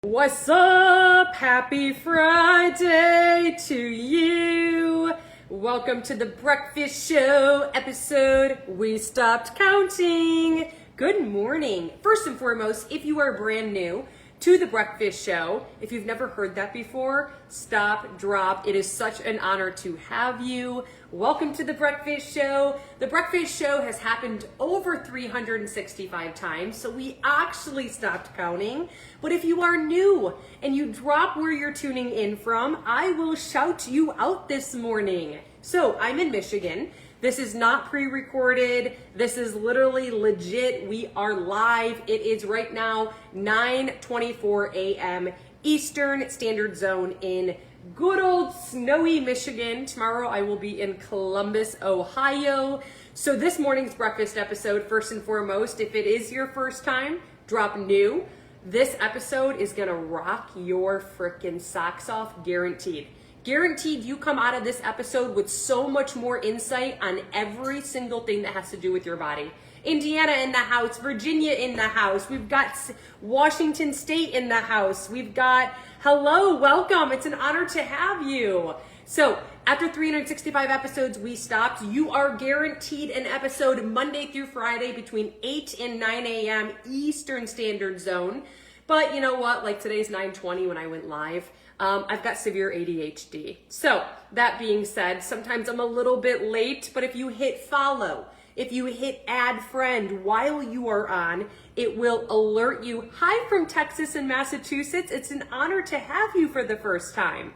What's up? Happy Friday to you. Welcome to the Breakfast Show episode We Stopped Counting. Good morning. First and foremost, if you are brand new to the Breakfast Show, if you've never heard that before, stop, drop. It is such an honor to have you. Welcome to the Breakfast Show. The Breakfast Show has happened over 365 times, so we actually stopped counting. But if you are new and you drop where you're tuning in from, I will shout you out this morning. So I'm in Michigan. This is not pre-recorded. This is literally legit. We are live. It is right now 9:24 a.m. Eastern Standard Zone in good old snowy Michigan. Tomorrow I will be in Columbus, Ohio. So this morning's breakfast episode, first and foremost, if it is your first time, drop new. This episode is gonna rock your freaking socks off, guaranteed. Guaranteed you come out of this episode with so much more insight on every single thing that has to do with your body. Indiana in the house, Virginia in the house, we've got Washington State in the house, we've got, hello, welcome, it's an honor to have you. So after 365 episodes, we stopped. You are guaranteed an episode Monday through Friday between 8 and 9 a.m. Eastern Standard Zone. But you know what, like today's 9:20 when I went live. I've got severe ADHD. So that being said, sometimes I'm a little bit late, but if you hit follow, if you hit add friend while you are on, it will alert you. Hi from Texas and Massachusetts. It's an honor to have you for the first time.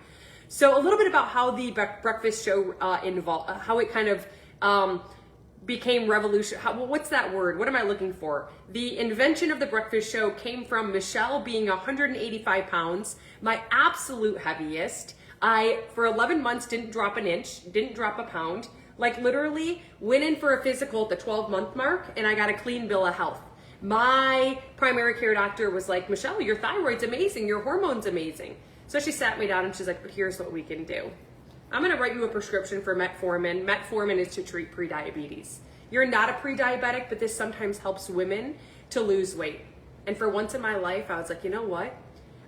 So a little bit about how the breakfast show how it kind of became revolution. What's that word? What am I looking for? The invention of the breakfast show came from Michelle being 185 pounds, my absolute heaviest. I, for 11 months, didn't drop an inch, didn't drop a pound. Like literally went in for a physical at the 12-month mark and I got a clean bill of health. My primary care doctor was like, Michelle, your thyroid's amazing, your hormone's amazing. So she sat me down and she's like, but here's what we can do. I'm gonna write you a prescription for metformin. Metformin is to treat prediabetes. You're not a pre-diabetic, but this sometimes helps women to lose weight. And for once in my life, I was like, you know what?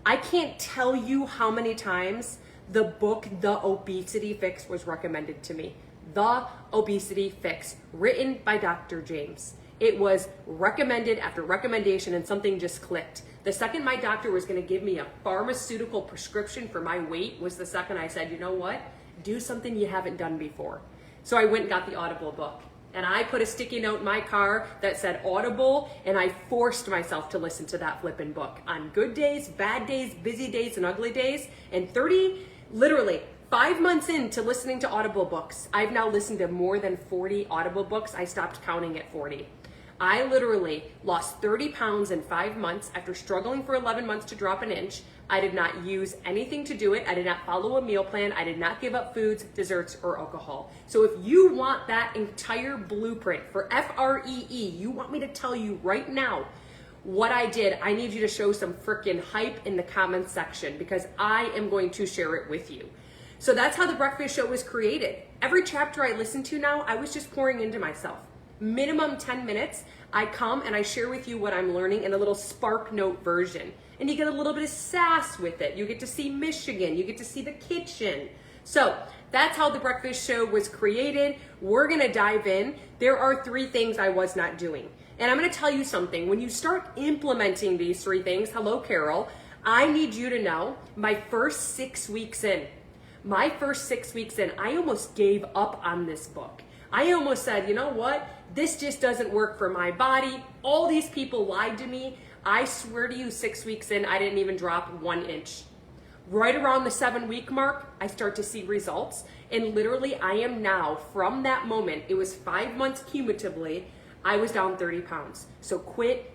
I can't tell you how many times the book, The Obesity Fix, was recommended to me. The Obesity Fix, written by Dr. James. It was recommended after recommendation and something just clicked. The second my doctor was gonna give me a pharmaceutical prescription for my weight was the second I said, you know what? Do something you haven't done before. So I went and got the Audible book. And I put a sticky note in my car that said Audible, and I forced myself to listen to that flippin' book on good days, bad days, busy days, and ugly days. And literally 5 months into listening to Audible books, I've now listened to more than 40 Audible books. I stopped counting at 40. I literally lost 30 pounds in 5 months after struggling for 11 months to drop an inch. I did not use anything to do it. I did not follow a meal plan. I did not give up foods, desserts, or alcohol. So if you want that entire blueprint for FREE, you want me to tell you right now what I did, I need you to show some freaking hype in the comments section because I am going to share it with you. So that's how the breakfast show was created. Every chapter I listen to now, I was just pouring into myself. Minimum 10 minutes, I come and I share with you what I'm learning in a little Spark Note version. And you get a little bit of sass with it. You get to see Michigan, you get to see the kitchen. So that's how the breakfast show was created. We're gonna dive in. There are 3 things I was not doing. And I'm gonna tell you something. When you start implementing these 3 things, hello Carol, I need you to know my first 6 weeks in, I almost gave up on this book. I almost said, you know what? This just doesn't work for my body. All these people lied to me. I swear to you, 6 weeks in, I didn't even drop 1 inch. Right around the 7-week mark, I start to see results. And literally, I am now, from that moment, it was 5 months cumulatively, I was down 30 pounds. So quit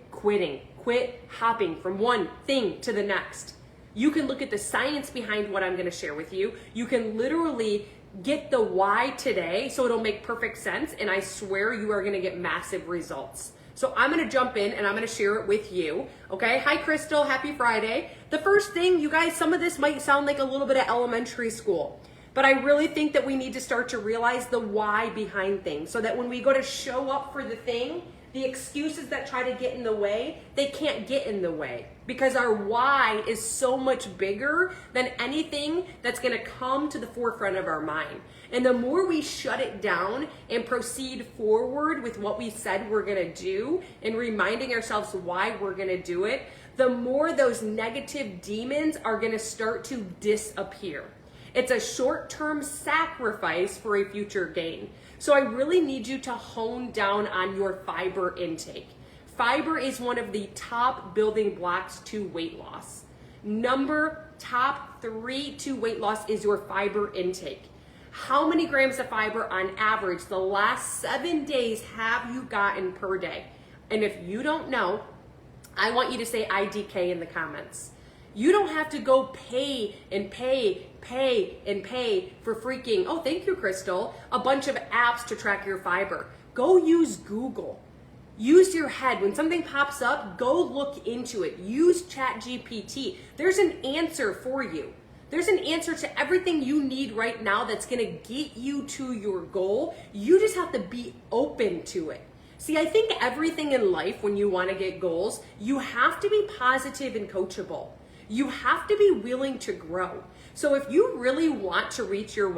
hopping from one thing to the next. You can look at the science behind what I'm gonna share with you. You can literally get the why today so it'll make perfect sense, and I swear you are gonna get massive results. So I'm gonna jump in and I'm gonna share it with you, okay? Hi Crystal, happy Friday. The first thing, you guys, some of this might sound like a little bit of elementary school, but I really think that we need to start to realize the why behind things so that when we go to show up for the thing, The excuses that try to get in the way, they can't get in the way because our why is so much bigger than anything that's going to come to the forefront of our mind. And the more we shut it down and proceed forward with what we said we're going to do and reminding ourselves why we're going to do it, the more those negative demons are going to start to disappear. It's a short-term sacrifice for a future gain. So I really need you to hone down on your fiber intake. Fiber is one of the top building blocks to weight loss. Top 3 to weight loss is your fiber intake. How many grams of fiber on average the last 7 days have you gotten per day? And if you don't know, I want you to say IDK in the comments. You don't have to go pay for freaking, oh, thank you, Crystal, a bunch of apps to track your fiber. Go use Google. Use your head. When something pops up, go look into it. Use ChatGPT. There's an answer for you. There's an answer to everything you need right now that's going to get you to your goal. You just have to be open to it. See, I think everything in life, when you want to get goals, you have to be positive and coachable. You have to be willing to grow. So if you really want to reach your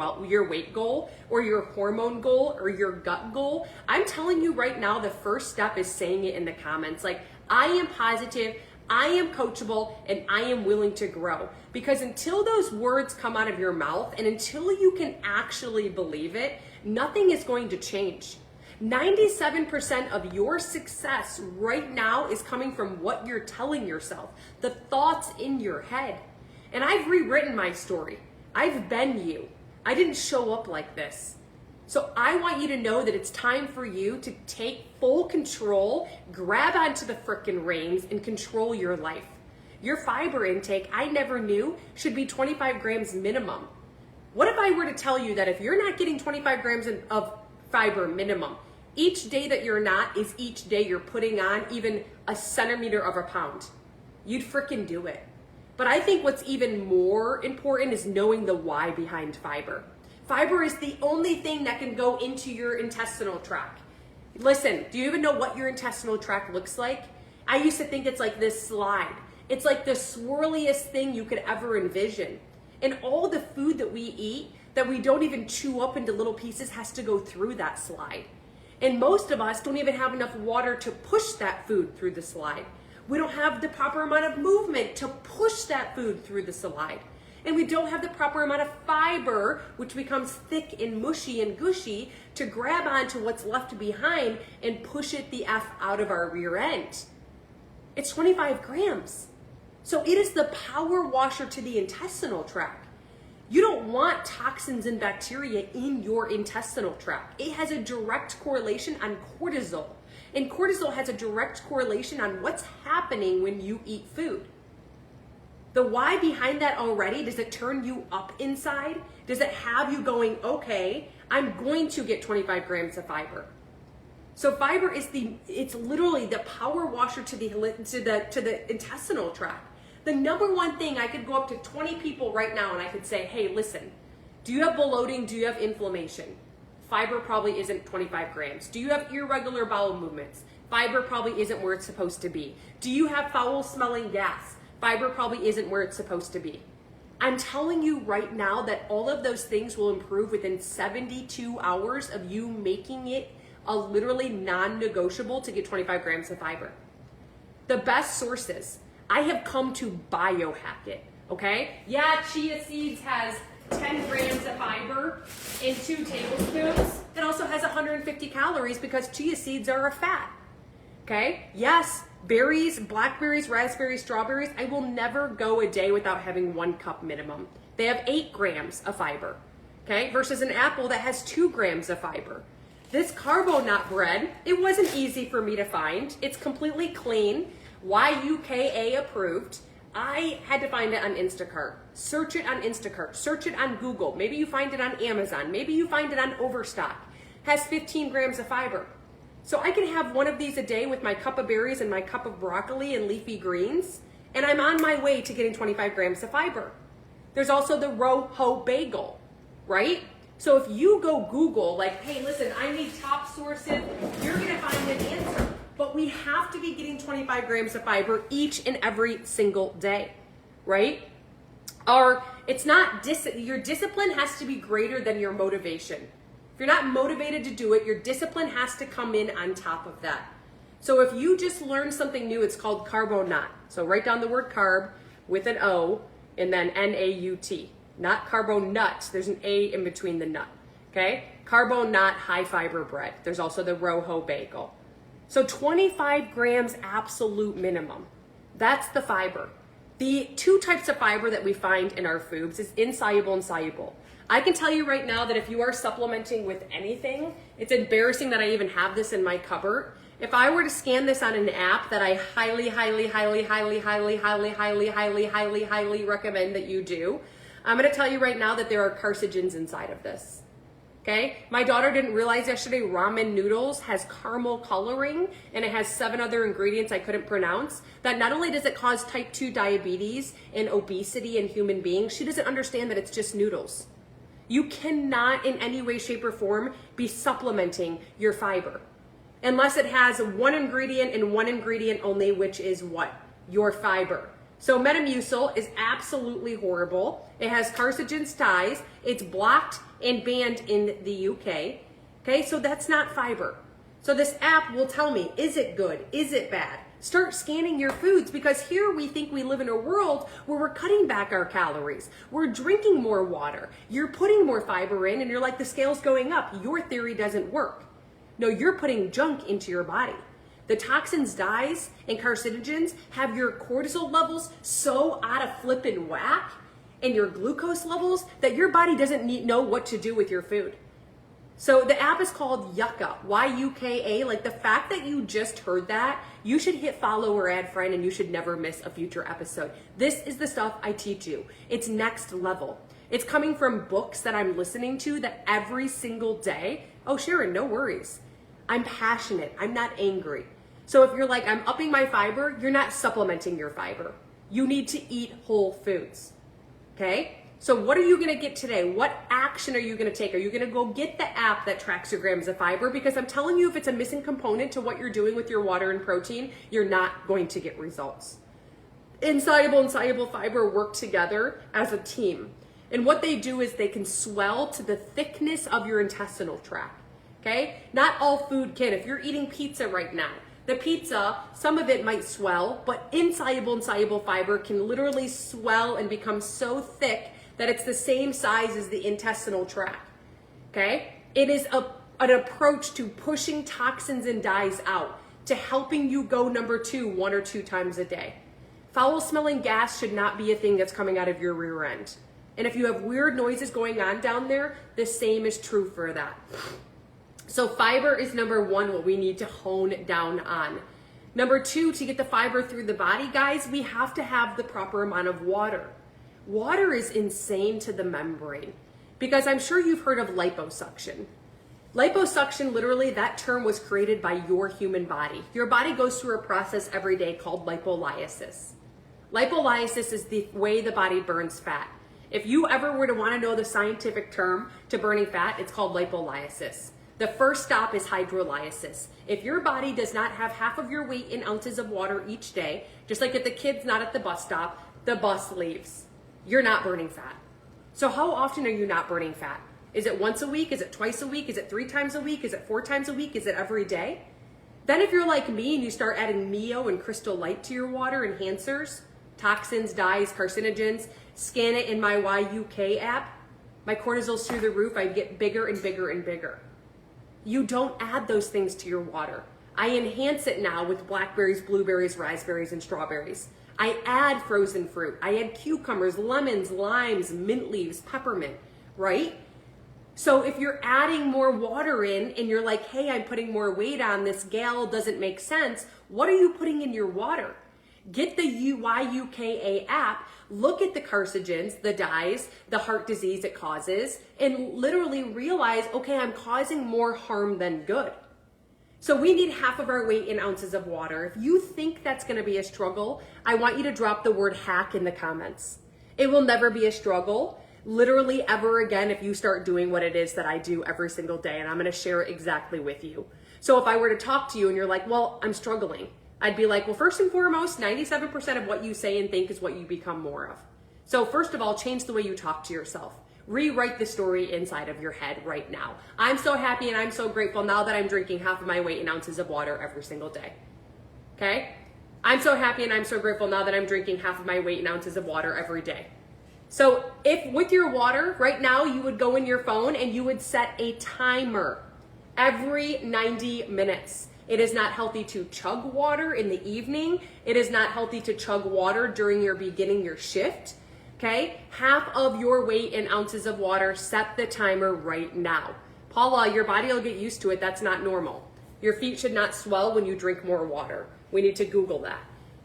weight goal or your hormone goal or your gut goal, I'm telling you right now, the first step is saying it in the comments. Like, I am positive, I am coachable, and I am willing to grow. Because until those words come out of your mouth and until you can actually believe it, nothing is going to change. 97% of your success right now is coming from what you're telling yourself, the thoughts in your head. And I've rewritten my story. I've been you. I didn't show up like this. So I want you to know that it's time for you to take full control, grab onto the frickin' reins, and control your life. Your fiber intake, I never knew, should be 25 grams minimum. What if I were to tell you that if you're not getting 25 grams of fiber minimum, each day that you're not is each day you're putting on even a centimeter of a pound? You'd frickin' do it. But I think what's even more important is knowing the why behind fiber. Fiber is the only thing that can go into your intestinal tract. Listen, do you even know what your intestinal tract looks like? I used to think it's like this slide. It's like the swirliest thing you could ever envision. And all the food that we eat that we don't even chew up into little pieces has to go through that slide. And most of us don't even have enough water to push that food through the slide. We don't have the proper amount of movement to push that food through the slide. And we don't have the proper amount of fiber, which becomes thick and mushy and gushy, to grab onto what's left behind and push it the F out of our rear end. It's 25 grams. So it is the power washer to the intestinal tract. You don't want toxins and bacteria in your intestinal tract. It has a direct correlation on cortisol. And cortisol has a direct correlation on what's happening when you eat food. The why behind that already, does it turn you up inside? Does it have you going, okay, I'm going to get 25 grams of fiber? So fiber is it's literally the power washer to the intestinal tract. The number one thing, I could go up to 20 people right now and I could say, hey, listen, do you have bloating? Do you have inflammation? Fiber probably isn't 25 grams. Do you have irregular bowel movements? Fiber probably isn't where it's supposed to be. Do you have foul smelling gas? Fiber probably isn't where it's supposed to be. I'm telling you right now that all of those things will improve within 72 hours of you making it a literally non-negotiable to get 25 grams of fiber. The best sources, I have come to biohack it, okay? Yeah, chia seeds has 10 grams of fiber in 2 tablespoons. It also has 150 calories because chia seeds are a fat, okay? Yes, berries, blackberries, raspberries, strawberries, I will never go a day without having 1 cup minimum. They have 8 grams of fiber, okay? Versus an apple that has 2 grams of fiber. This carbo nut bread, it wasn't easy for me to find. It's completely clean, YUKA approved. I had to find it on Instacart. Search it on Instacart. Search it on Google. Maybe you find it on Amazon. Maybe you find it on Overstock. Has 15 grams of fiber. So I can have one of these a day with my cup of berries and my cup of broccoli and leafy greens, and I'm on my way to getting 25 grams of fiber. There's also the Roho bagel, right? So if you go Google, like, hey, listen, I need top sources, you're gonna find an answer. but we have to be getting 25 grams of fiber each and every single day, right? Your discipline has to be greater than your motivation. If you're not motivated to do it, your discipline has to come in on top of that. So if you just learn something new, it's called carbonut. So write down the word carb with an O and then N-A-U-T. Not carbonut. There's an A in between the nut. Okay? Carbonut high fiber bread. There's also the Rojo bagel. So 25 grams absolute minimum. That's the fiber. The two types of fiber that we find in our foods is insoluble and soluble. I can tell you right now that if you are supplementing with anything, it's embarrassing that I even have this in my cupboard. If I were to scan this on an app that I highly recommend that you do, I'm going to tell you right now that there are carcinogens inside of this. Okay? My daughter didn't realize yesterday ramen noodles has caramel coloring and it has 7 other ingredients I couldn't pronounce. That not only does it cause type 2 diabetes and obesity in human beings, she doesn't understand that it's just noodles. You cannot in any way, shape, or form be supplementing your fiber unless it has one ingredient and one ingredient only, which is what? Your fiber. So Metamucil is absolutely horrible. It has carcinogen ties. It's blocked and banned in the UK. Okay, so that's not fiber. So this app will tell me, is it good? Is it bad? Start scanning your foods, because here we think we live in a world where we're cutting back our calories. We're drinking more water. You're putting more fiber in and you're like, the scale's going up. Your theory doesn't work. No, you're putting junk into your body. The toxins, dyes, and carcinogens have your cortisol levels so out of flippin' whack and your glucose levels that your body doesn't know what to do with your food. So the app is called Yucca, Y-U-K-A. Like, the fact that you just heard that, you should hit follow or add friend and you should never miss a future episode. This is the stuff I teach you. It's next level. It's coming from books that I'm listening to that every single day. Oh, Sharon, no worries. I'm passionate. I'm not angry. So if you're like, I'm upping my fiber, you're not supplementing your fiber. You need to eat whole foods. Okay? So what are you going to get today? What action are you going to take? Are you going to go get the app that tracks your grams of fiber? Because I'm telling you, if it's a missing component to what you're doing with your water and protein, you're not going to get results. Insoluble and soluble fiber work together as a team. And what they do is they can swell to the thickness of your intestinal tract. Okay? Not all food can. If you're eating pizza right now, the pizza, some of it might swell, but insoluble and soluble fiber can literally swell and become so thick that it's the same size as the intestinal tract. Okay? It is an approach to pushing toxins and dyes out, to helping you go number 2 1 or 2 times a day. Foul smelling gas should not be a thing that's coming out of your rear end. And if you have weird noises going on down there, the same is true for that. So fiber is number 1, what we need to hone down on. Number 2, to get the fiber through the body, guys, we have to have the proper amount of water. Water is insane to the membrane, because I'm sure you've heard of liposuction. Liposuction, literally, that term was created by your human body. Your body goes through a process every day called lipolysis. Lipolysis is the way the body burns fat. If you ever were to want to know the scientific term to burning fat, it's called lipolysis. The first stop is hydrolysis. If your body does not have half of your weight in ounces of water each day, just like if the kid's not at the bus stop, the bus leaves. You're not burning fat. So how often are you not burning fat? Is it once a week? Is it twice a week? Is it 3 times a week? Is it 4 times a week? Is it every day? Then if you're like me and you start adding Mio and Crystal Light to your water enhancers, toxins, dyes, carcinogens, scan it in my YUK app, my cortisol's through the roof, I get bigger and bigger and bigger. You don't add those things to your water. I enhance it now with blackberries, blueberries, raspberries, and strawberries. I add frozen fruit. I add cucumbers, lemons, limes, mint leaves, peppermint, right? So if you're adding more water in and you're like, hey, I'm putting more weight on, this gal doesn't make sense, what are you putting in your water? Get the YUKA app, look at the carcinogens, the dyes, the heart disease it causes, and literally realize, okay, I'm causing more harm than good. So we need half of our weight in ounces of water. If you think that's gonna be a struggle, I want you to drop the word hack in the comments. It will never be a struggle, literally ever again, if you start doing what it is that I do every single day, and I'm gonna share it exactly with you. So if I were to talk to you and you're like, well, I'm struggling, I'd be like, well, first and foremost, 97% of what you say and think is what you become more of. So first of all, change the way you talk to yourself. Rewrite the story inside of your head right now. I'm so happy and I'm so grateful now that I'm drinking half of my weight in ounces of water every single day. Okay? I'm so happy and I'm so grateful now that I'm drinking half of my weight in ounces of water every day. So if with your water right now, you would go in your phone and you would set a timer every 90 minutes. It is not healthy to chug water in the evening. It is not healthy to chug water during your beginning your shift. Okay, half of your weight in ounces of water, set the timer right now. Paula, your body will get used to it. That's not normal. Your feet should not swell when you drink more water. We need to Google that.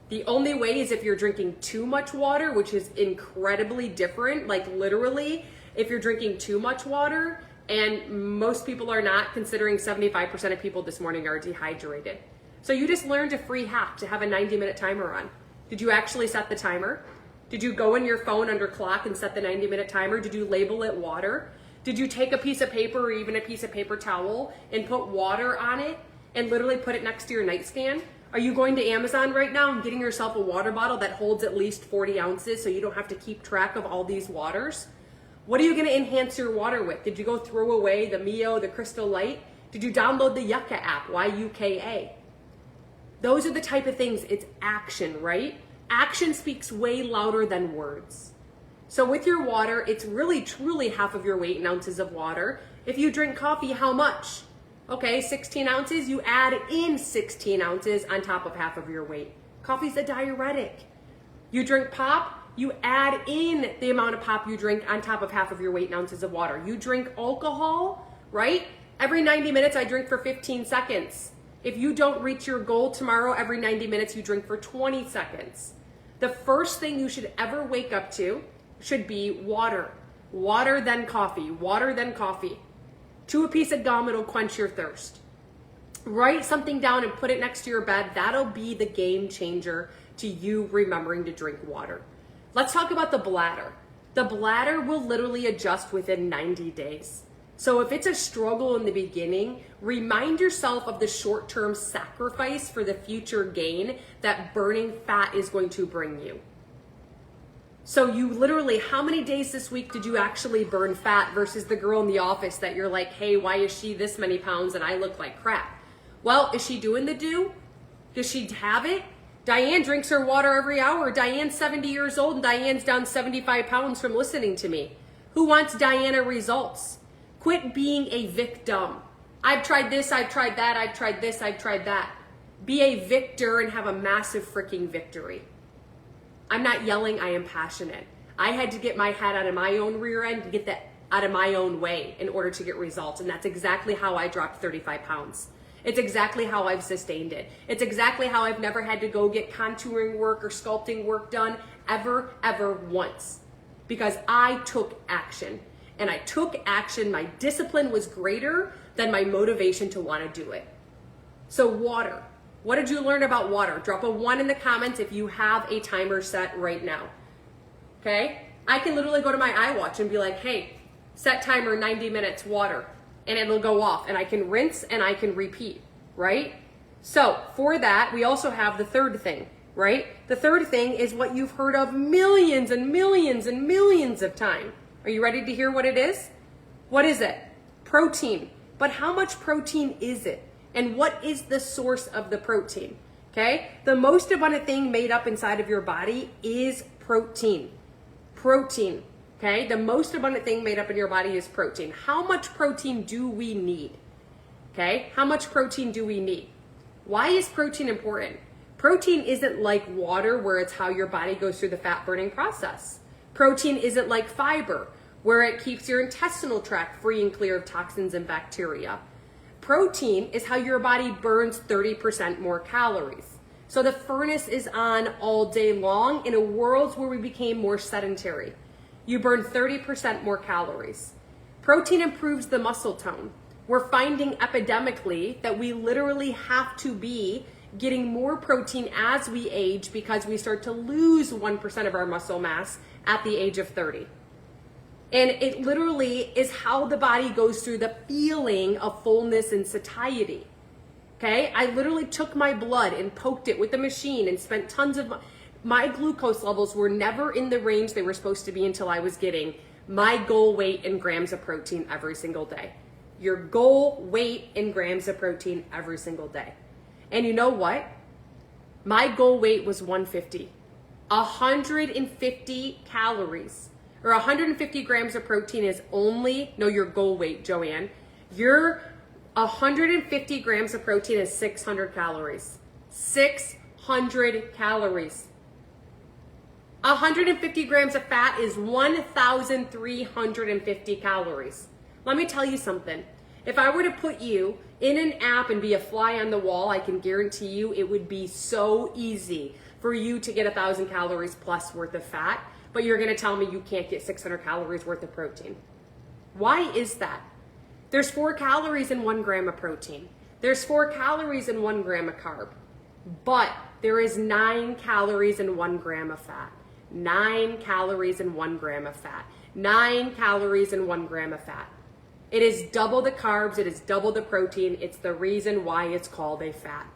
The only way is if you're drinking too much water, which is incredibly different. Like literally, if you're drinking too much water, and most people are not, considering 75% of people this morning are dehydrated. So you just learned a free hack to have a 90-minute timer on. Did you actually set the timer? Did you go in your phone under clock and set the 90-minute timer? Did you label it water? Did you take a piece of paper or even a piece of paper towel and put water on it and literally put it next to your nightstand? Are you going to Amazon right now and getting yourself a water bottle that holds at least 40 ounces so you don't have to keep track of all these waters? What are you going to enhance your water with? Did you go throw away the Mio, the Crystal Light? Did you download the Yucca app, Y-U-K-A? Those are the type of things, it's action, right? Action speaks way louder than words. So with your water, it's really truly half of your weight in ounces of water. If you drink coffee, how much? Okay, 16 ounces, you add in 16 ounces on top of half of your weight. Coffee's a diuretic. You drink pop, you add in the amount of pop you drink on top of half of your weight in ounces of water. You drink alcohol, right? Every 90 minutes, I drink for 15 seconds. If you don't reach your goal tomorrow, every 90 minutes, you drink for 20 seconds. The first thing you should ever wake up to should be water. Water, then coffee. Water, then coffee. Chew a piece of gum, it'll quench your thirst. Write something down and put it next to your bed. That'll be the game changer to you remembering to drink water. Let's talk about the bladder. The bladder will literally adjust within 90 days. So if it's a struggle in the beginning, remind yourself of the short-term sacrifice for the future gain that burning fat is going to bring you. So you literally, how many days this week did you actually burn fat versus the girl in the office that you're like, hey, why is she this many pounds and I look like crap? Well, is she doing the do? Does she have it? Diane drinks her water every hour. Diane's 70 years old and Diane's down 75 pounds from listening to me. Who wants Diana results? Quit being a victim. I've tried this, I've tried that, I've tried this, I've tried that. Be a victor and have a massive freaking victory. I'm not yelling, I am passionate. I had to get my head out of my own rear end to get that out of my own way in order to get results. And that's exactly how I dropped 35 pounds. It's exactly how I've sustained it. It's exactly how I've never had to go get contouring work or sculpting work done ever once. Because I took action. And I took action. My discipline was greater than my motivation to want to do it. So water. What did you learn about water? Drop a 1 in the comments if you have a timer set right now. Okay? I can literally go to my iWatch and be like, hey, set timer 90 minutes, water. And it'll go off. And I can rinse and I can repeat, right? So for that, we also have the third thing, right? The third thing is what you've heard of millions and millions and millions of times. Are you ready to hear what it is? What is it? Protein. But how much protein is it? And what is the source of the protein? Okay? The most abundant thing made up inside of your body is protein. Protein. Okay? The most abundant thing made up in your body is protein. How much protein do we need? Okay? How much protein do we need? Why is protein important? Protein isn't like water where it's how your body goes through the fat burning process. Protein isn't like fiber, where it keeps your intestinal tract free and clear of toxins and bacteria. Protein is how your body burns 30% more calories. So the furnace is on all day long in a world where we became more sedentary. You burn 30% more calories. Protein improves the muscle tone. We're finding epidemically that we literally have to be getting more protein as we age because we start to lose 1% of our muscle mass at the age of 30. And it literally is how the body goes through the feeling of fullness and satiety. Okay, I literally took my blood and poked it with the machine and spent tons of my glucose levels were never in the range they were supposed to be until I was getting my goal weight in grams of protein every single day. Your goal weight in grams of protein every single day. And you know what? My goal weight was 150. 150 calories or 150 grams of protein is only, no, your goal weight, Joanne. Your 150 grams of protein is 600 calories. 600 calories. 150 grams of fat is 1,350 calories. Let me tell you something. If I were to put you in an app and be a fly on the wall, I can guarantee you it would be so easy for you to get 1,000 calories plus worth of fat, but you're gonna tell me you can't get 600 calories worth of protein. Why is that? There's 4 calories in 1 gram of protein. There's 4 calories in 1 gram of carb, but there is 9 calories in 1 gram of fat. 9 calories in 1 gram of fat. 9 calories in 1 gram of fat. It is double the carbs, it is double the protein. It's the reason why it's called a fat.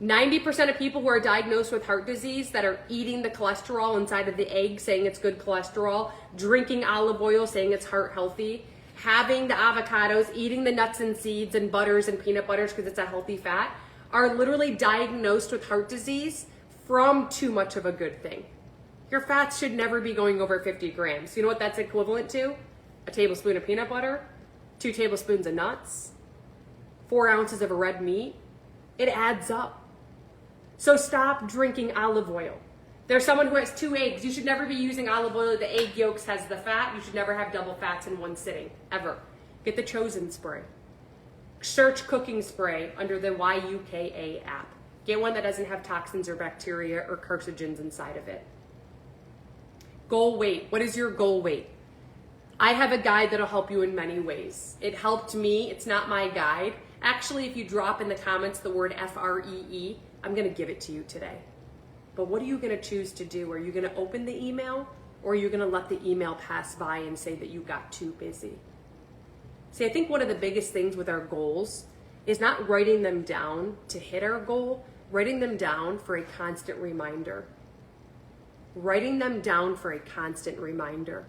90% of people who are diagnosed with heart disease that are eating the cholesterol inside of the egg saying it's good cholesterol, drinking olive oil saying it's heart healthy, having the avocados, eating the nuts and seeds and butters and peanut butters because it's a healthy fat, are literally diagnosed with heart disease from too much of a good thing. Your fats should never be going over 50 grams. You know what that's equivalent to? A tablespoon of peanut butter, 2 tablespoons of nuts, 4 ounces of a red meat. It adds up. So stop drinking olive oil. There's someone who has 2 eggs. You should never be using olive oil. The egg yolks has the fat. You should never have double fats in one sitting, ever. Get the Chosen spray. Search cooking spray under the YUKA app. Get one that doesn't have toxins or bacteria or carcinogens inside of it. Goal weight. What is your goal weight? I have a guide that'll help you in many ways. It helped me. It's not my guide. Actually, if you drop in the comments the word FREE, I'm going to give it to you today. But what are you going to choose to do? Are you going to open the email, or are you going to let the email pass by and say that you got too busy? See, I think one of the biggest things with our goals is not writing them down to hit our goal, writing them down for a constant reminder. Writing them down for a constant reminder.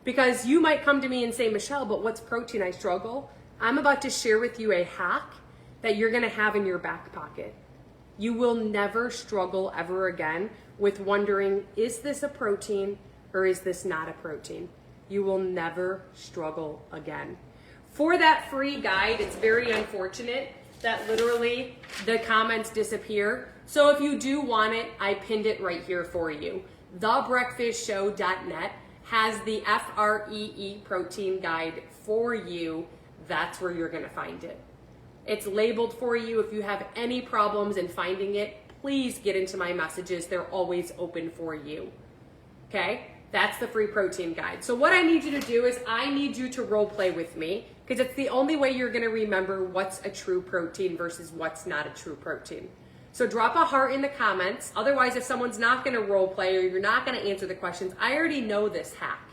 Because you might come to me and say, Michelle, but what's protein? I struggle. I'm about to share with you a hack that you're going to have in your back pocket. You will never struggle ever again with wondering, is this a protein or is this not a protein? You will never struggle again. For that free guide, it's very unfortunate that literally the comments disappear. So if you do want it, I pinned it right here for you. Thebreakfastshow.net has the FREE protein guide for you. That's where you're gonna find it. It's labeled for you. If you have any problems in finding it, please get into my messages. They're always open for you. Okay? That's the free protein guide. So what I need you to do is I need you to role play with me, because it's the only way you're gonna remember what's a true protein versus what's not a true protein. So drop a heart in the comments. Otherwise, if someone's not gonna role play or you're not gonna answer the questions, I already know this hack.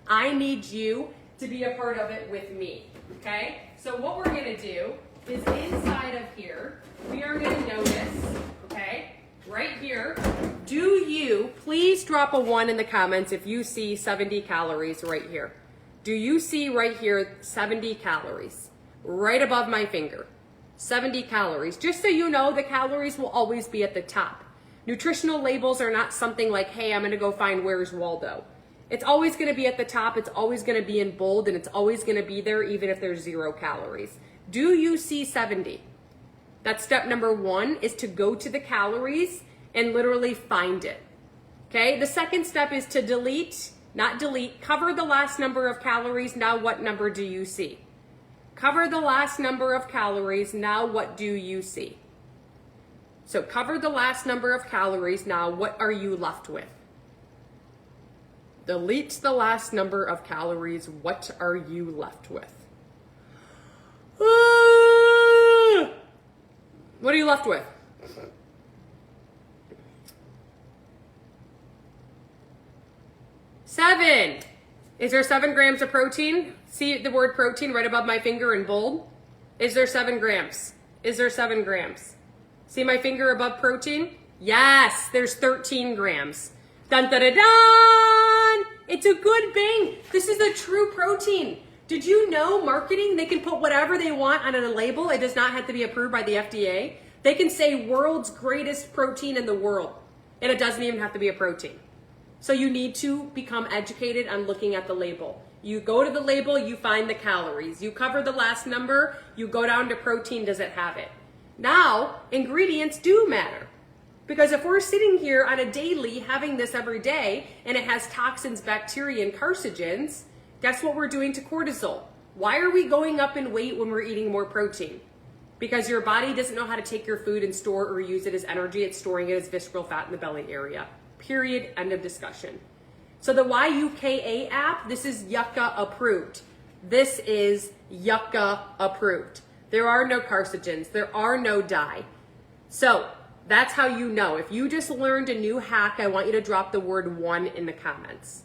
I need you to be a part of it with me, okay? So what we're gonna do is inside of here, we are gonna notice, okay, right here, please drop a 1 in the comments if you see 70 calories right here. Do you see right here 70 calories? Right above my finger. 70 calories. Just so you know, the calories will always be at the top. Nutritional labels are not something like, hey, I'm gonna go find Where's Waldo. It's always gonna be at the top, it's always gonna be in bold, and it's always gonna be there even if there's 0 calories. Do you see 70? That's step number 1, is to go to the calories and literally find it. Okay, the second step is to delete, not delete, cover the last number of calories. Now what number do you see? Cover the last number of calories. Now what do you see? So cover the last number of calories. Now what are you left with? Delete the last number of calories. What are you left with? What are you left with? Seven. Is there 7 grams of protein? See the word protein right above my finger in bold? Is there 7 grams? Is there 7 grams? See my finger above protein? Yes, there's 13 grams. Dun dun dun dun! It's a good bang. This is a true protein. Did you know marketing, they can put whatever they want on a label. It does not have to be approved by the FDA. They can say world's greatest protein in the world, and it doesn't even have to be a protein. So you need to become educated on looking at the label. You go to the label, you find the calories. You cover the last number, you go down to protein, does it have it? Now, ingredients do matter. Because if we're sitting here on a daily having this every day and it has toxins, bacteria, and carcinogens, guess what we're doing to cortisol? Why are we going up in weight when we're eating more protein? Because your body doesn't know how to take your food and store or use it as energy. It's storing it as visceral fat in the belly area. Period. End of discussion. So the YUKA app, this is Yucca approved. This is Yucca approved. There are no carcinogens. There are no dye. So that's how you know. If you just learned a new hack, I want you to drop the word 1 in the comments.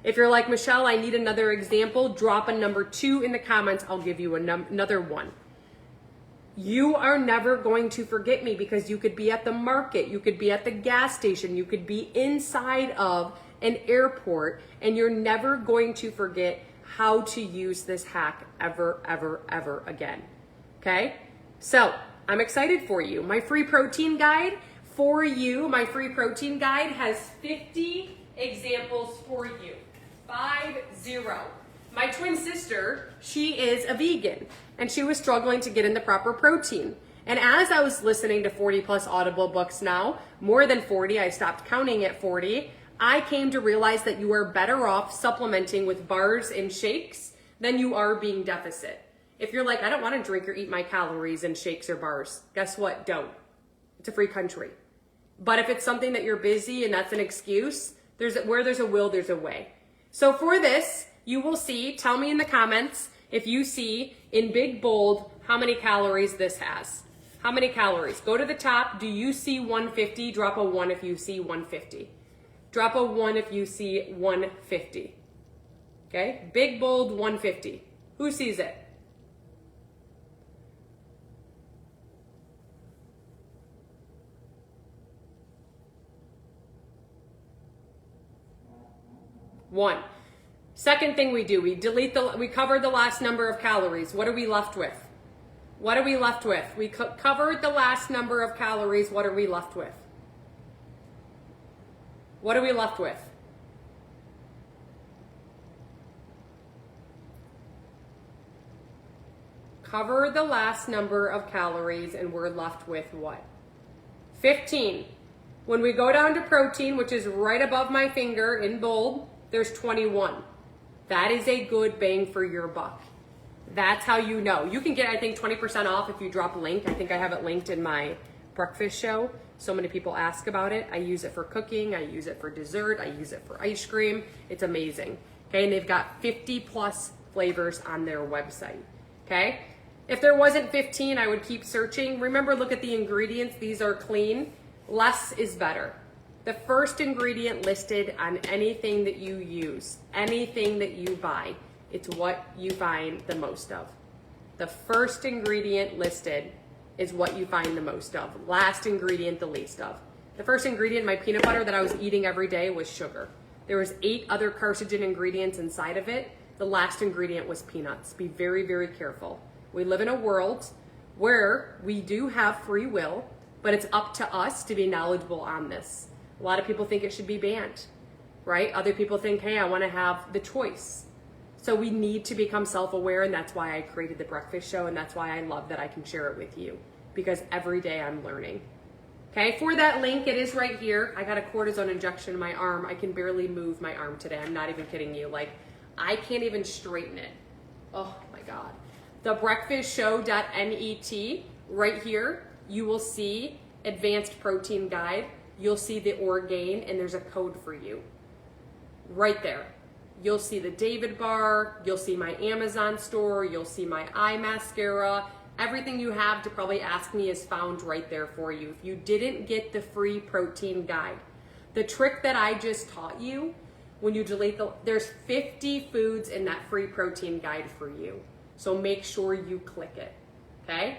If you're like, Michelle, I need another example, drop a number 2 in the comments. I'll give you another one. You are never going to forget me because you could be at the market, you could be at the gas station, you could be inside of an airport, and you're never going to forget how to use this hack ever, ever, ever again. Okay? So I'm excited for you. My free protein guide for you, my free protein guide has 50 examples for you. 50. My twin sister, she is a vegan, and she was struggling to get in the proper protein. And as I was listening to 40 plus Audible books now, more than 40, I stopped counting at 40, I came to realize that you are better off supplementing with bars and shakes than you are being deficit. If you're like, I don't want to drink or eat my calories in shakes or bars, guess what? Don't. It's a free country. But if it's something that you're busy and that's an excuse, where there's a will, there's a way. So for this, you will see, tell me in the comments if you see in big bold how many calories this has. How many calories? Go to the top. Do you see 150? Drop a 1 if you see 150. Drop a 1 if you see 150. Okay? Big bold 150. Who sees it? One. Second thing we do, we cover the last number of calories. What are we left with? What are we left with? We covered the last number of calories. What are we left with? What are we left with? Cover the last number of calories and we're left with what? 15. When we go down to protein, which is right above my finger in bold, there's 21. That is a good bang for your buck. That's how you know. You can get, I think, 20% off if you drop a link. I think I have it linked in my breakfast show. So many people ask about it. I use it for cooking. I use it for dessert. I use it for ice cream. It's amazing. Okay, and they've got 50 plus flavors on their website. Okay, if there wasn't 15, I would keep searching. Remember, look at the ingredients. These are clean. Less is better. The first ingredient listed on anything that you use, anything that you buy, it's what you find the most of. The first ingredient listed is what you find the most of. Last ingredient, the least of. The first ingredient in my peanut butter that I was eating every day was sugar. There was 8 other carcinogen ingredients inside of it. The last ingredient was peanuts. Be very, very careful. We live in a world where we do have free will, but it's up to us to be knowledgeable on this. A lot of people think it should be banned, right? Other people think, hey, I want to have the choice. So we need to become self-aware, and that's why I created the breakfast show, and that's why I love that I can share it with you, because every day I'm learning. Okay, for that link, it is right here. I got a cortisone injection in my arm. I can barely move my arm today. I'm not even kidding you. Like, I can't even straighten it. Oh my God. Thebreakfastshow.net, right here, you will see Advanced Protein Guide. You'll see the Orgain, and there's a code for you. Right there. You'll see the David bar, you'll see my Amazon store, you'll see my eye mascara. Everything you have to probably ask me is found right there for you. If you didn't get the free protein guide, the trick that I just taught you, when you delete there's 50 foods in that free protein guide for you. So make sure you click it, okay?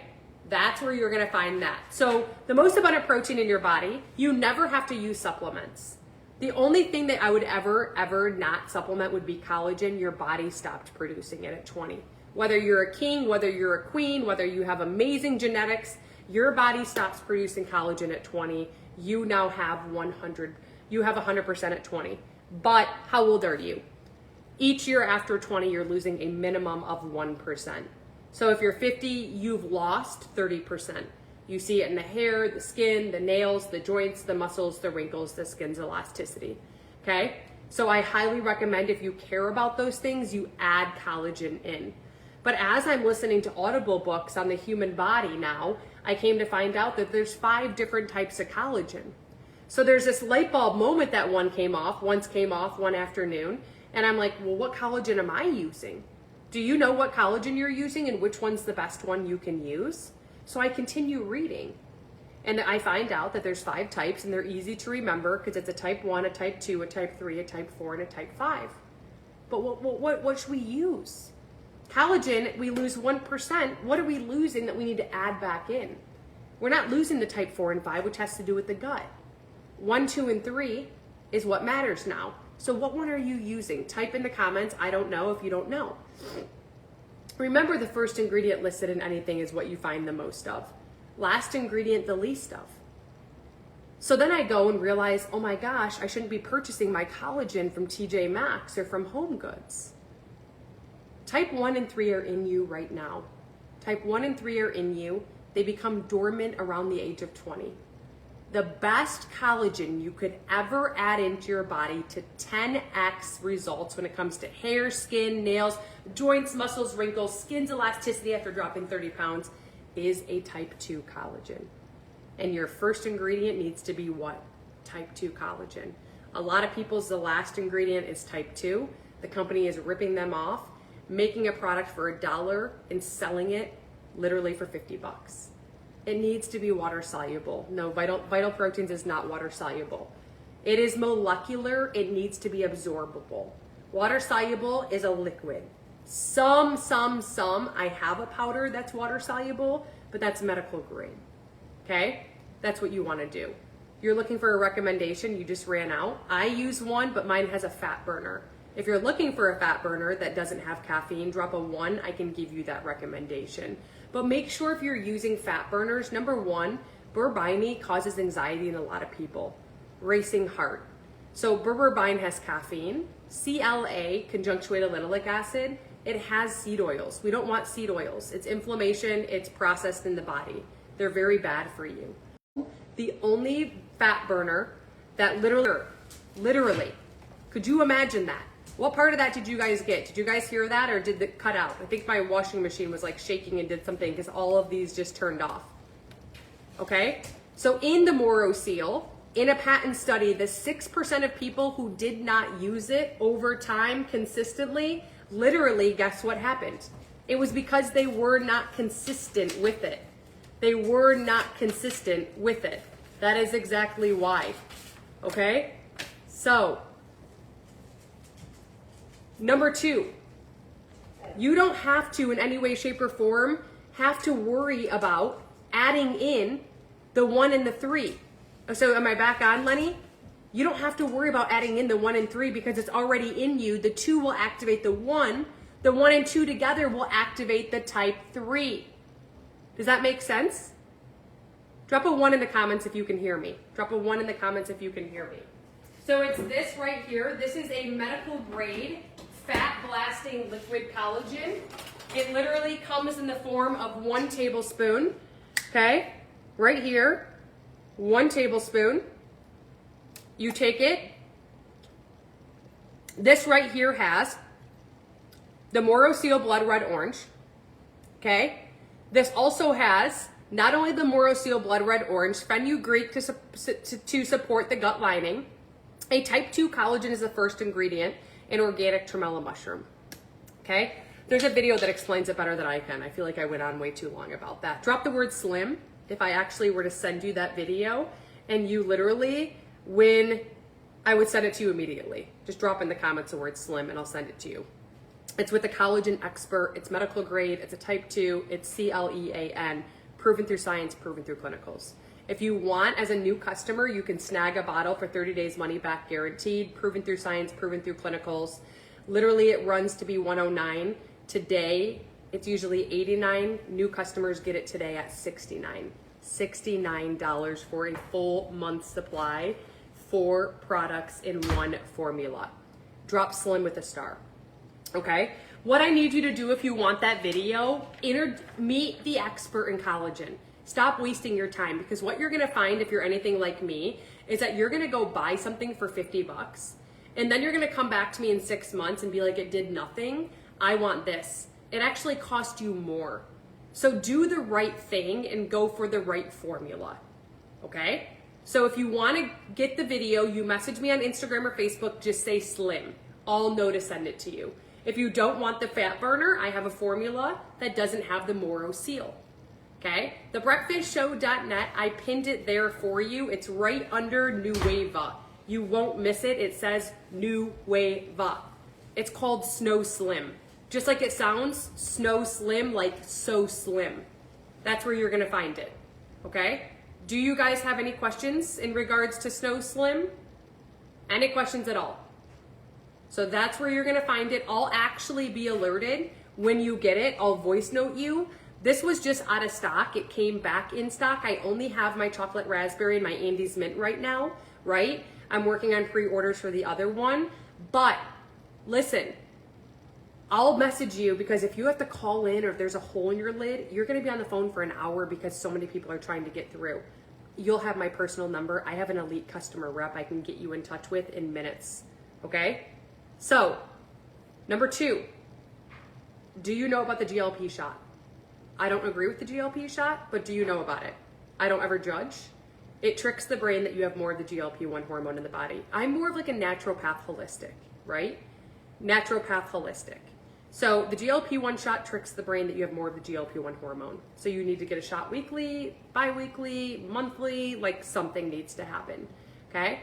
That's where you're gonna find that. So the most abundant protein in your body, you never have to use supplements. The only thing that I would ever not supplement would be collagen. Your body stopped producing it at 20. Whether you're a king, whether you're a queen, whether you have amazing genetics, your body stops producing collagen at 20. You now have 100% at 20. But how old are you? Each year after 20, you're losing a minimum of 1%. So if you're 50, you've lost 30%. You see it in the hair, the skin, the nails, the joints, the muscles, the wrinkles, the skin's elasticity, okay? So I highly recommend, if you care about those things, you add collagen in. But as I'm listening to Audible books on the human body now, I came to find out that there's 5 different types of collagen. So there's this light bulb moment that once came off one afternoon, and I'm like, well, what collagen am I using? Do you know what collagen you're using and which one's the best one you can use? So I continue reading, and I find out that there's 5 types, and they're easy to remember because it's a type 1, a type 2, a type 3, a type 4, and a type 5. But what should we use? Collagen, we lose 1%. What are we losing that we need to add back in? We're not losing the type 4 and 5, which has to do with the gut. 1, 2, and 3 is what matters now. So what one are you using? Type in the comments, I don't know, if you don't know. Remember, the first ingredient listed in anything is what you find the most of. Last ingredient, the least of. So then I go and realize, oh my gosh, I shouldn't be purchasing my collagen from TJ Maxx or from Home Goods. Type 1 and 3 are in you right now. Type 1 and 3 are in you. They become dormant around the age of 20. The best collagen you could ever add into your body to 10x results when it comes to hair, skin, nails, joints, muscles, wrinkles, skin's elasticity after dropping 30 pounds is a type 2 collagen. And your first ingredient needs to be what? Type 2 collagen. A lot of people's the last ingredient is type 2. The company is ripping them off, making a product for $1 and selling it literally for 50 bucks. It needs to be water soluble. No, Vital Proteins is not water soluble. It is molecular. It needs to be absorbable. Water soluble is a liquid. Some, I have a powder that's water soluble, but that's medical grade. Okay? That's what you want to do. You're looking for a recommendation, you just ran out. I use one, but mine has a fat burner. If you're looking for a fat burner that doesn't have caffeine, drop a 1, I can give you that recommendation. But make sure if you're using fat burners, number 1, berberine causes anxiety in a lot of people. Racing heart. So berberine has caffeine, CLA, conjunctuated linoleic acid, it has seed oils. We don't want seed oils. It's inflammation, it's processed in the body. They're very bad for you. The only fat burner that literally, could you imagine that? What part of that did you guys get? Did you guys hear that, or did it cut out? I think my washing machine was like shaking and did something because all of these just turned off. Okay? So in the Moro Seal, in a patent study, the 6% of people who did not use it over time consistently, literally, guess what happened? It was because they were not consistent with it. They were not consistent with it. That is exactly why. Okay? So, number 2, you don't have to, in any way, shape, or form, have to worry about adding in the 1 and the 3. So am I back on, Lenny? You don't have to worry about adding in the 1 and 3 because it's already in you. The 2 will activate the 1. The 1 and 2 together will activate the type 3. Does that make sense? Drop a 1 in the comments if you can hear me. Drop a 1 in the comments if you can hear me. So it's this right here. This is a medical grade fat blasting liquid collagen. It literally comes in the form of 1 tablespoon. Okay, right here, 1 tablespoon. You take it. This right here has the Moro Seal Blood Red Orange. Okay, this also has not only the Moro Seal Blood Red Orange, fenugreek to support the gut lining. A type 2 collagen is the first ingredient, and organic tremella mushroom. Okay? There's a video that explains it better than I can. I feel like I went on way too long about that. Drop the word slim if I actually were to send you that video, and you literally, I would send it to you immediately. Just drop in the comments the word slim and I'll send it to you. It's with a collagen expert. It's medical grade. It's a type 2. It's CLEAN. Proven through science, proven through clinicals. If you want, as a new customer, you can snag a bottle for 30 days money back guaranteed. Proven through science, proven through clinicals. Literally, it runs to be $109. Today, it's usually $89. New customers get it today at $69. $69 for a full month supply, 4 products in 1 formula. Drop Slim with a star. Okay? What I need you to do if you want that video, meet the expert in collagen. Stop wasting your time, because what you're gonna find if you're anything like me is that you're gonna go buy something for 50 bucks and then you're gonna come back to me in 6 months and be like, it did nothing. I want this. It actually cost you more. So do the right thing and go for the right formula, okay? So if you wanna get the video, you message me on Instagram or Facebook, just say Slim. I'll know to send it to you. If you don't want the fat burner, I have a formula that doesn't have the Moro seal. Okay, thebreakfastshow.net, I pinned it there for you. It's right under Nueva. You won't miss it. It says Nueva. It's called Snow Slim. Just like it sounds, Snow Slim, like so slim. That's where you're gonna find it, okay? Do you guys have any questions in regards to Snow Slim? Any questions at all? So that's where you're gonna find it. I'll actually be alerted when you get it. I'll voice note you. This was just out of stock. It came back in stock. I only have my chocolate raspberry and my Andes mint right now, right? I'm working on pre-orders for the other one. But listen, I'll message you, because if you have to call in or if there's a hole in your lid, you're gonna be on the phone for an hour because so many people are trying to get through. You'll have my personal number. I have an elite customer rep I can get you in touch with in minutes, okay? So, number 2, do you know about the GLP shot? I don't agree with the GLP shot, but do you know about it? I don't ever judge. It tricks the brain that you have more of the GLP-1 hormone in the body. I'm more of like a naturopath holistic, right? Naturopath holistic. So the GLP-1 shot tricks the brain that you have more of the GLP-1 hormone. So you need to get a shot weekly, bi-weekly, monthly, like something needs to happen, okay?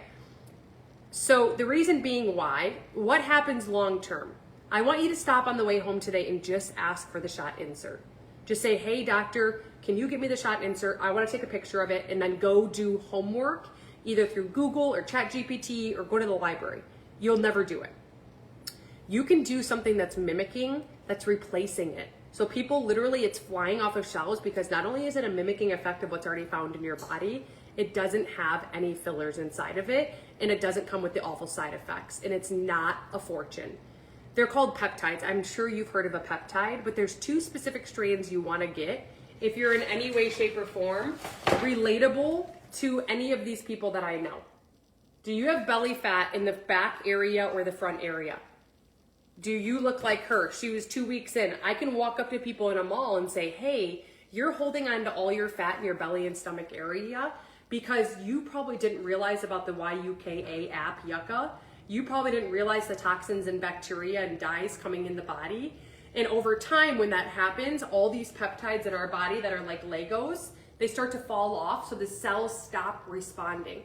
So the reason being why, what happens long term? I want you to stop on the way home today and just ask for the shot insert. Just say, hey doctor, can you get me the shot insert? I want to take a picture of it, and then go do homework either through Google or ChatGPT or go to the library. You'll never do it. You can do something that's mimicking, that's replacing it. So people literally, it's flying off of shelves because not only is it a mimicking effect of what's already found in your body, it doesn't have any fillers inside of it, and it doesn't come with the awful side effects, and it's not a fortune. They're called peptides. I'm sure you've heard of a peptide, but there's 2 specific strains you want to get if you're in any way, shape, or form relatable to any of these people that I know. Do you have belly fat in the back area or the front area? Do you look like her? She was 2 weeks in. I can walk up to people in a mall and say, hey, you're holding on to all your fat in your belly and stomach area because you probably didn't realize about the YUKA app, Yucca. You probably didn't realize the toxins and bacteria and dyes coming in the body. And over time, when that happens, all these peptides in our body that are like Legos, they start to fall off, so the cells stop responding.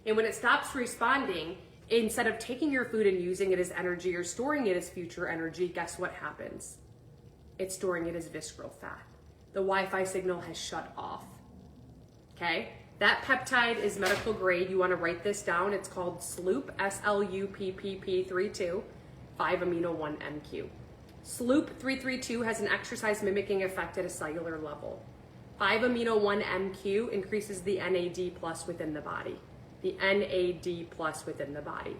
And when it stops responding, instead of taking your food and using it as energy or storing it as future energy, guess what happens? It's storing it as visceral fat. The Wi-Fi signal has shut off, okay? That peptide is medical grade. You want to write this down. It's called SLUPP, SLUPPP32, 5-amino-1-MQ. SLUPP 332 has an exercise mimicking effect at a cellular level. 5-amino-1-MQ increases the NAD plus within the body. The NAD plus within the body,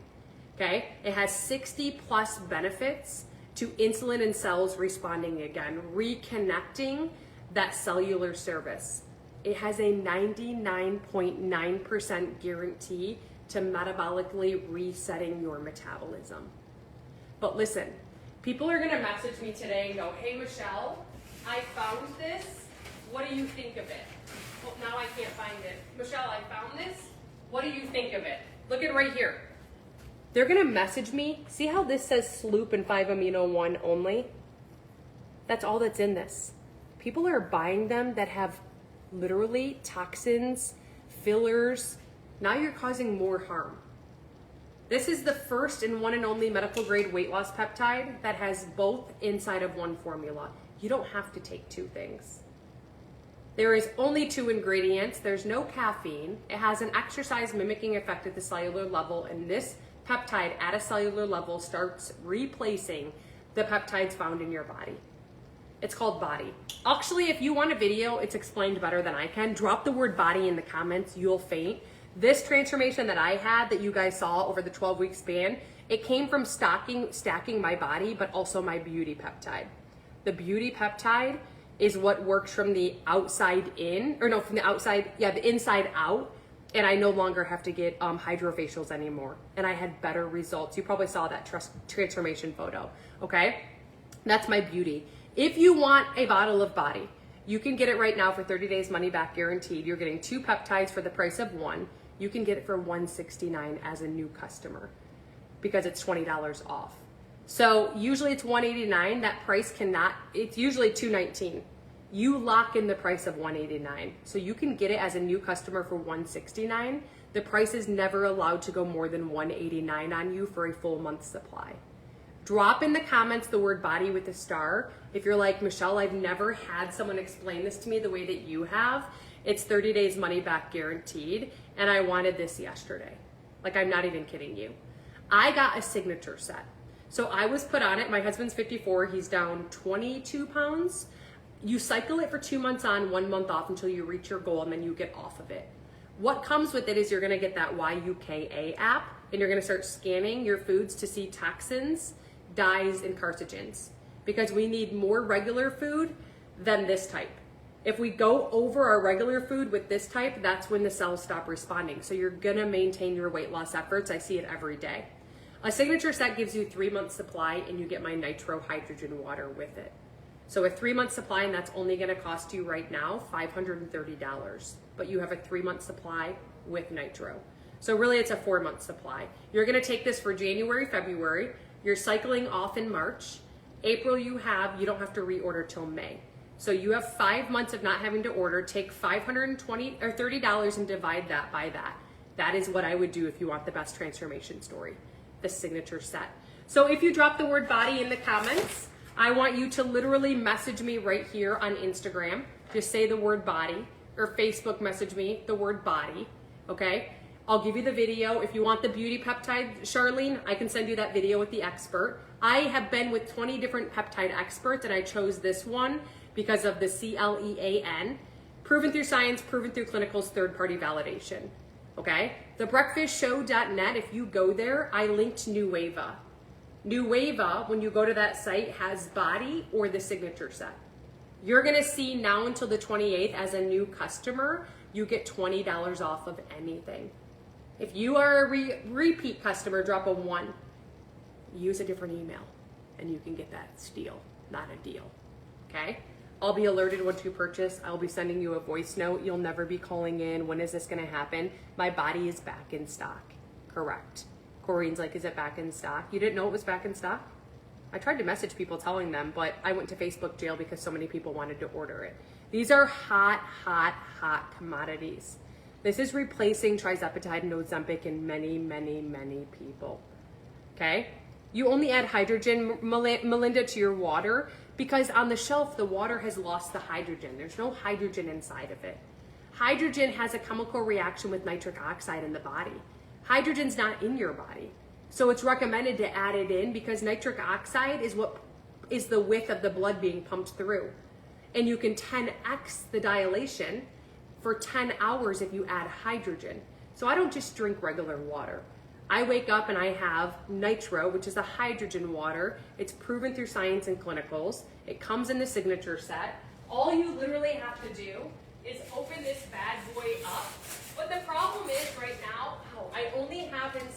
okay? It has 60 plus benefits to insulin and cells responding again, reconnecting that cellular service. It has a 99.9% guarantee to metabolically resetting your metabolism. But listen, people are gonna message me today and go, hey Michelle, I found this. What do you think of it? Well, now I can't find it. Michelle, I found this. What do you think of it? Look at right here. They're gonna message me. See how this says SLUPP and 5-amino-1 only? That's all that's in this. People are buying them that have literally toxins, fillers. Now you're causing more harm. This is the first and one and only medical grade weight loss peptide that has both inside of one formula. You don't have to take 2 things. There is only 2 ingredients. There's no caffeine. It has an exercise mimicking effect at the cellular level, and this peptide at a cellular level starts replacing the peptides found in your body. It's called Body. Actually, if you want a video, it's explained better than I can. Drop the word body in the comments, you'll faint. This transformation that I had that you guys saw over the 12-week span, it came from stacking my body, but also my beauty peptide. The beauty peptide is what works from the outside in, or no, from the outside, yeah, the inside out. And I no longer have to get hydrofacials anymore. And I had better results. You probably saw that transformation photo, okay? That's my beauty. If you want a bottle of Body, you can get it right now for 30 days money back guaranteed. You're getting 2 peptides for the price of 1. You can get it for $169 as a new customer because it's $20 off. So usually it's $189. That price it's usually $219. You lock in the price of $189. So you can get it as a new customer for $169. The price is never allowed to go more than $189 on you for a full month's supply. Drop in the comments the word Body with a star. If you're like, Michelle, I've never had someone explain this to me the way that you have. It's 30 days money back guaranteed. And I wanted this yesterday. Like, I'm not even kidding you. I got a signature set. So I was put on it. My husband's 54. He's down 22 pounds. You cycle it for 2 months on, 1 month off until you reach your goal, and then you get off of it. What comes with it is you're going to get that YUKA app, and you're going to start scanning your foods to see toxins, dyes, and carcinogens, because we need more regular food than this type. If we go over our regular food with this type, that's when the cells stop responding. So you're going to maintain your weight loss efforts. I see it every day. A signature set gives you 3 months supply, and you get my nitro hydrogen water with it. So a 3-month supply, and that's only going to cost you right now $530, but you have a 3-month supply with nitro. So really it's a 4-month supply. You're going to take this for January, February. You're cycling off in March. April you don't have to reorder till May. So you have 5 months of not having to order. Take $520 or $30 and divide that by that. That is what I would do if you want the best transformation story, the signature set. So if you drop the word Body in the comments, I want you to literally message me right here on Instagram. Just say the word Body, or Facebook message me the word Body, okay? I'll give you the video. If you want the beauty peptide, Charlene, I can send you that video with the expert. I have been with 20 different peptide experts, and I chose this one because of the CLEAN, proven through science, proven through clinicals, third-party validation, okay? Thebreakfastshow.net, if you go there, I linked Nueva. Nueva, when you go to that site, has Body or the signature set. You're gonna see now until the 28th, as a new customer, you get $20 off of anything. If you are a repeat customer, drop a 1. Use a different email, and you can get that steal, not a deal, okay? I'll be alerted once you purchase. I'll be sending you a voice note. You'll never be calling in, when is this gonna happen? My Body is back in stock, correct. Corrine's like, is it back in stock? You didn't know it was back in stock? I tried to message people telling them, but I went to Facebook jail because so many people wanted to order it. These are hot, hot, hot commodities. This is replacing trizepatide and Ozempic in many, many, many people, okay? You only add hydrogen, Melinda, to your water because on the shelf, the water has lost the hydrogen. There's no hydrogen inside of it. Hydrogen has a chemical reaction with nitric oxide in the body. Hydrogen's not in your body. So it's recommended to add it in because nitric oxide is what is the width of the blood being pumped through. And you can 10x the dilation for 10 hours if you add hydrogen. So I don't just drink regular water. I wake up and I have nitro, which is a hydrogen water. It's proven through science and clinicals. It comes in the signature set. All you literally have to do is open this bad boy up. But the problem is right now, I only have in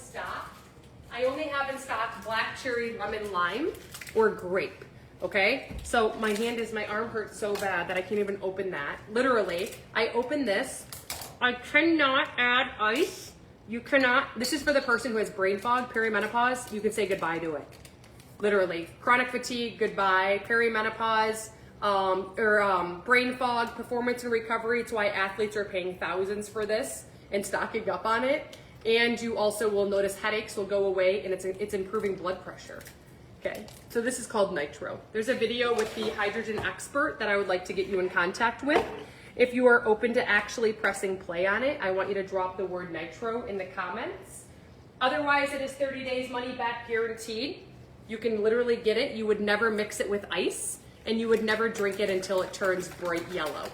stock black cherry, lemon, lime, or grape, okay? So my arm hurts so bad that I can't even open that. Literally, I open this. I cannot add ice. You cannot, this is for the person who has brain fog, perimenopause, you can say goodbye to it. Literally, chronic fatigue, goodbye, perimenopause, brain fog, performance and recovery. It's why athletes are paying thousands for this and stocking up on it. And you also will notice headaches will go away, and it's improving blood pressure. Okay, so this is called nitro. There's a video with the hydrogen expert that I would like to get you in contact with. If you are open to actually pressing play on it, I want you to drop the word nitro in the comments. Otherwise, it is 30 days money back guaranteed. You can literally get it. You would never mix it with ice, and you would never drink it until it turns bright yellow.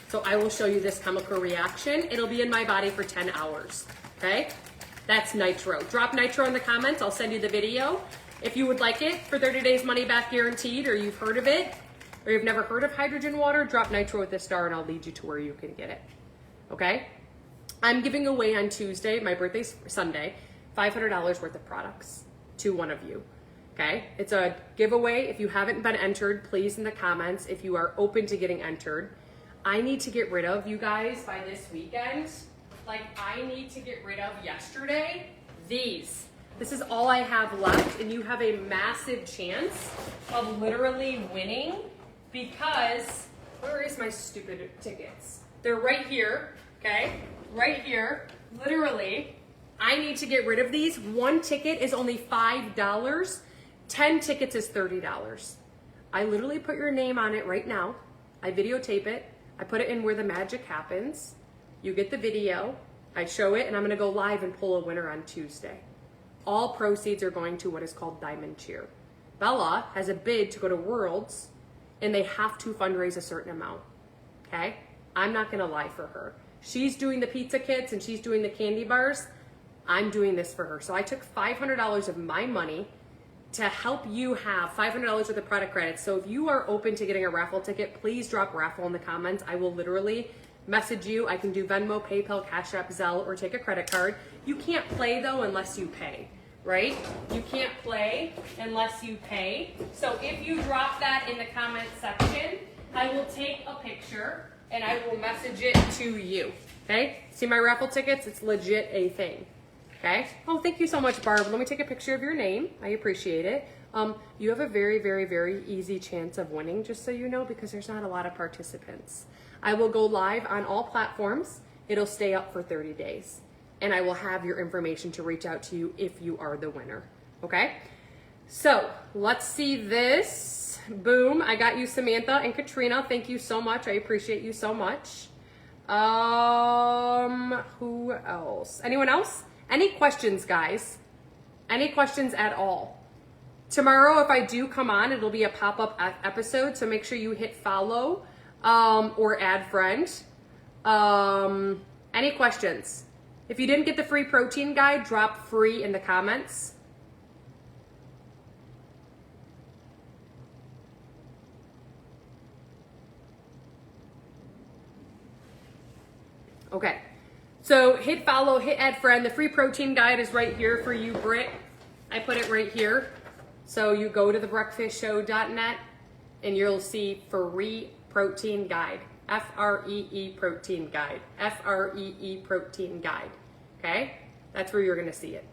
So I will show you this chemical reaction. It'll be in my body for 10 hours, okay? That's nitro. Drop nitro in the comments. I'll send you the video. If you would like it for 30 days money back guaranteed, or you've heard of it, or you've never heard of hydrogen water, drop nitro with a star and I'll lead you to where you can get it, okay? I'm giving away on Tuesday, my birthday's Sunday, $500 worth of products to one of you, okay? It's a giveaway. If you haven't been entered, please in the comments, if you are open to getting entered. I need to get rid of, you guys, by this weekend, like I need to get rid of yesterday, these. This is all I have left, and you have a massive chance of literally winning because, where is my stupid tickets? They're right here, okay? Right here, literally. I need to get rid of these. One ticket is only $5. 10 tickets is $30. I literally put your name on it right now. I videotape it. I put it in where the magic happens. You get the video. I show it, and I'm gonna go live and pull a winner on Tuesday. All proceeds are going to what is called Diamond Cheer. Bella has a bid to go to Worlds, and they have to fundraise a certain amount, okay? I'm not gonna lie for her. She's doing the pizza kits and she's doing the candy bars. I'm doing this for her. So I took $500 of my money to help you have $500 worth of product credits. So if you are open to getting a raffle ticket, please drop raffle in the comments. I will literally message you. I can do Venmo, PayPal, Cash App, Zelle, or take a credit card. You can't play though unless you pay, right? You can't play unless you pay. So if you drop that in the comment section, I will take a picture and I will message it to you, okay? See my raffle tickets? It's legit a thing, okay? Oh, thank you so much, Barb. Let me take a picture of your name. I appreciate it. You have a very, very, very easy chance of winning, just so you know, because there's not a lot of participants. I will go live on all platforms. It'll stay up for 30 days. And I will have your information to reach out to you if you are the winner, okay? So let's see this. Boom, I got you, Samantha and Katrina. Thank you so much. I appreciate you so much. Who else? Anyone else? Any questions, guys? Any questions at all? Tomorrow, if I do come on, it'll be a pop-up episode, so make sure you hit follow or add friend. Any questions? If you didn't get the free protein guide, drop free in the comments. Okay, so hit follow, hit add friend. The free protein guide is right here for you, Britt. I put it right here. So you go to thebreakfastshow.net and you'll see free protein guide. F-R-E-E protein guide. F-R-E-E protein guide. Okay? That's where you're gonna see it.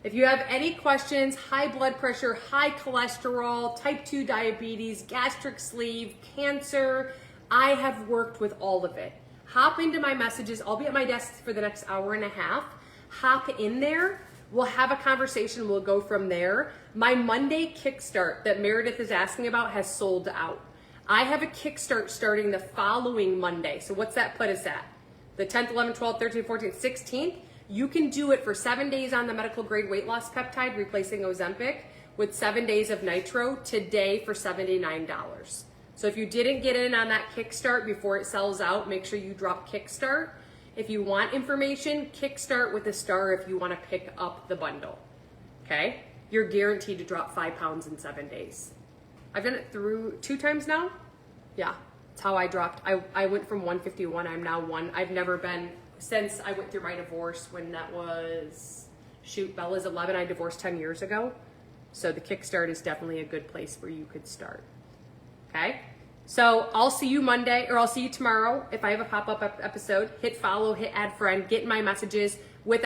If you have any questions, high blood pressure, high cholesterol, type 2 diabetes, gastric sleeve, cancer, I have worked with all of it. Hop into my messages. I'll be at my desk for the next hour and a half. Hop in there. We'll have a conversation. We'll go from there. My Monday Kickstart that Meredith is asking about has sold out. I have a Kickstart starting the following Monday. So what's that put us at? The 10th, 11th, 12th, 13th, 14th, 16th. You can do it for 7 days on the medical grade weight loss peptide, replacing Ozempic, with 7 days of nitro today for $79. So if you didn't get in on that Kickstart before it sells out, make sure you drop Kickstart. If you want information, Kickstart with a star if you want to pick up the bundle, okay? You're guaranteed to drop 5 pounds in 7 days. I've done it through 2 times now. Yeah, that's how I dropped. I went from 151, I'm now 1. I've never been, since I went through my divorce when that was, shoot, Bella's 11, I divorced 10 years ago. So the Kickstart is definitely a good place where you could start, okay? So I'll see you Monday, or I'll see you tomorrow if I have a pop-up episode. Hit follow, hit add friend, get in my messages.